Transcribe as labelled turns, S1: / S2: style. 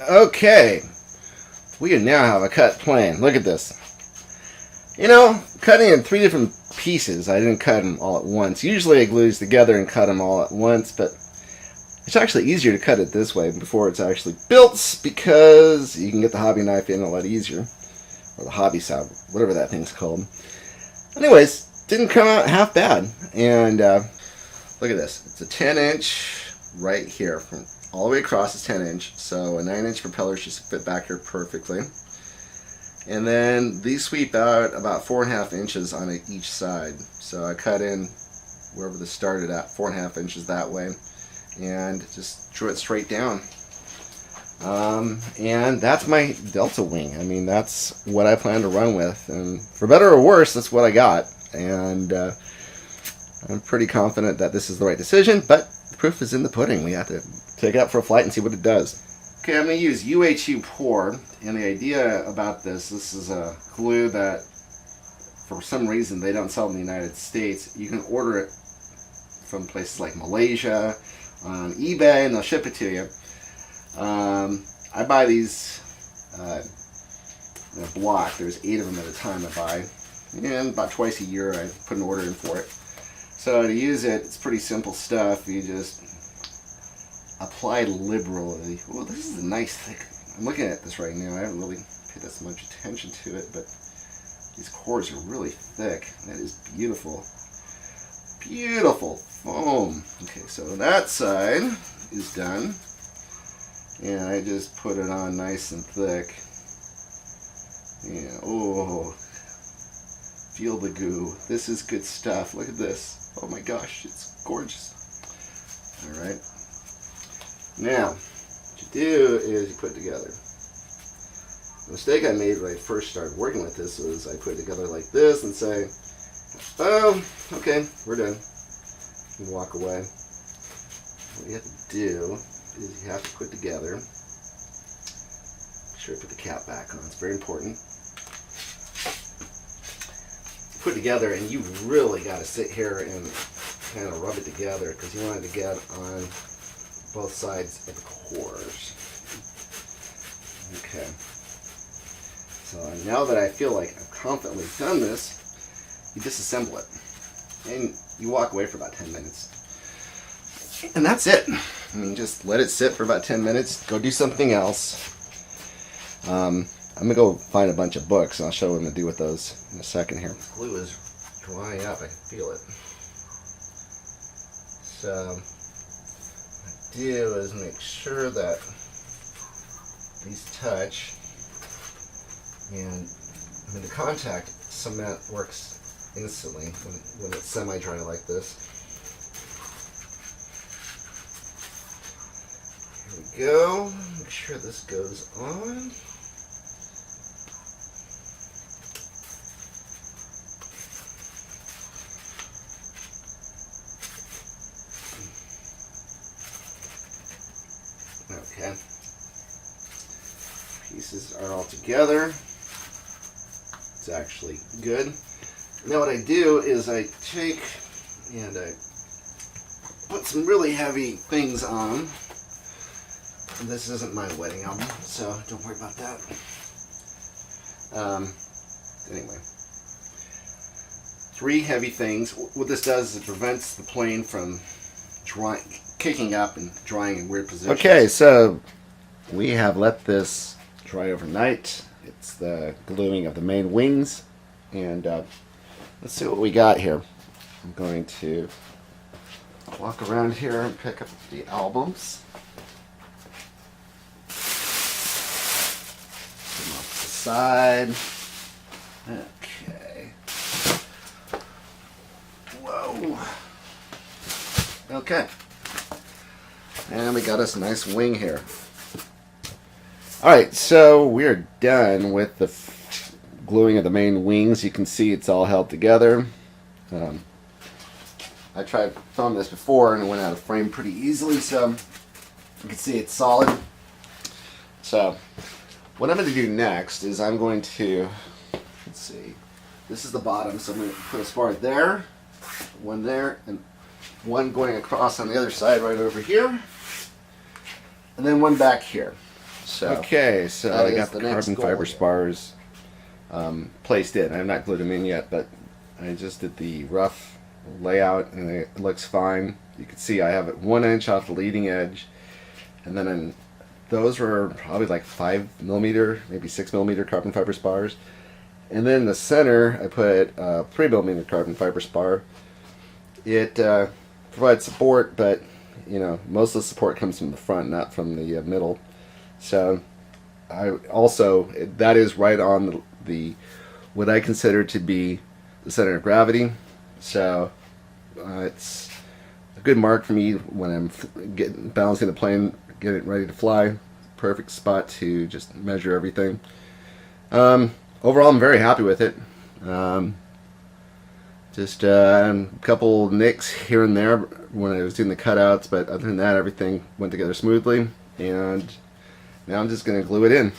S1: Okay, we now have a cut plane. Look at this. You know, cutting in 3 different pieces. I didn't cut them all at once. Usually I glue these together and cut them all at once, but it's actually easier to cut it this way before it's actually built because you can get the hobby knife in a lot easier. Or the hobby saw, whatever that thing's called. Anyways, didn't come out half bad. And look at this. It's a 10-inch right here. From all the way across is 10-inch. So a 9-inch propeller should fit back here perfectly. And then these sweep out about 4.5 inches on each side. So I cut in wherever this started at, 4.5 inches that way, and just drew it straight down. And that's my Delta wing. I mean, that's what I plan to run with. And for better or worse, that's what I got. And I'm pretty confident that this is the right decision, but the proof is in the pudding. We have to take it out for a flight and see what it does. Okay, I'm going to use UHU Pour, and the idea about this is a glue that for some reason they don't sell in the United States. You can order it from places like Malaysia, on eBay, and they'll ship it to you. I buy these in a block. There's 8 of them at a time I buy, and about twice a year I put an order in for it. So to use it, it's pretty simple stuff. You just apply liberally. Oh, this is a nice thick. I'm looking at this right now. I haven't really paid that much attention to it, but these cores are really thick. That is beautiful. Beautiful foam. Okay, so that side is done. And I just put it on nice and thick. Yeah, oh, feel the goo. This is good stuff. Look at this. Oh my gosh, it's gorgeous. Alright. Now, what you do is you put it together. The mistake I made when I first started working with this was I put it together like this and say, oh, okay, we're done. You walk away. What you have to do is you have to put together, make sure you put the cap back on, it's very important. Put together, and you really got to sit here and kind of rub it together because you want it to get on both sides of the cores. Okay. So now that I feel like I've confidently done this, you disassemble it. And you walk away for about 10 minutes. And that's it. I mean, just let it sit for about 10 minutes. Go do something else. I'm going to go find a bunch of books, and I'll show you what I'm going to do with those in a second here. Glue is drying up. I can feel it. So, what I do is make sure that these touch. And when the contact cement works instantly when it's semi-dry like this. Here we go. Make sure this goes on. Okay. Pieces are all together. It's actually good. Now what I do is I take and I put some really heavy things on. And this isn't my wedding album, so don't worry about that. Anyway. 3 heavy things. What this does is it prevents the plane from kicking up and drying in weird positions. Okay, so we have let this dry overnight. It's the gluing of the main wings, and let's see what we got here. I'm going to walk around here and pick up the albums. Put them off to the side. Okay. Whoa. Okay. And we got us a nice wing here. Alright, so we're done with the gluing of the main wings. You can see it's all held together. I tried filming this before and it went out of frame pretty easily, so you can see it's solid. So what I'm going to do next is I'm going to, let's see, this is the bottom, so I'm going to put a spar there, one there, and one going across on the other side right over here, and then one back here.
S2: So
S1: Okay, so
S2: that
S1: I
S2: is
S1: got
S2: the
S1: the
S2: next
S1: carbon
S2: goal
S1: fiber
S2: here.
S1: spars placed in. I have not glued them in yet, but I just did the rough layout and it looks fine. You can see I have it 1 inch off the leading edge, and then those were probably like 5mm, maybe 6mm carbon fiber spars. And then in the center, I put a 3mm carbon fiber spar. It provides support, but you know, most of the support comes from the front, not from the middle. So I also, that is right on the what I consider to be the center of gravity. So it's a good mark for me when I'm balancing the plane, getting it ready to fly. Perfect spot to just measure everything. Overall, I'm very happy with it. Um, just a couple nicks here and there when I was doing the cutouts, but other than that, everything went together smoothly. And now I'm just going to glue it in.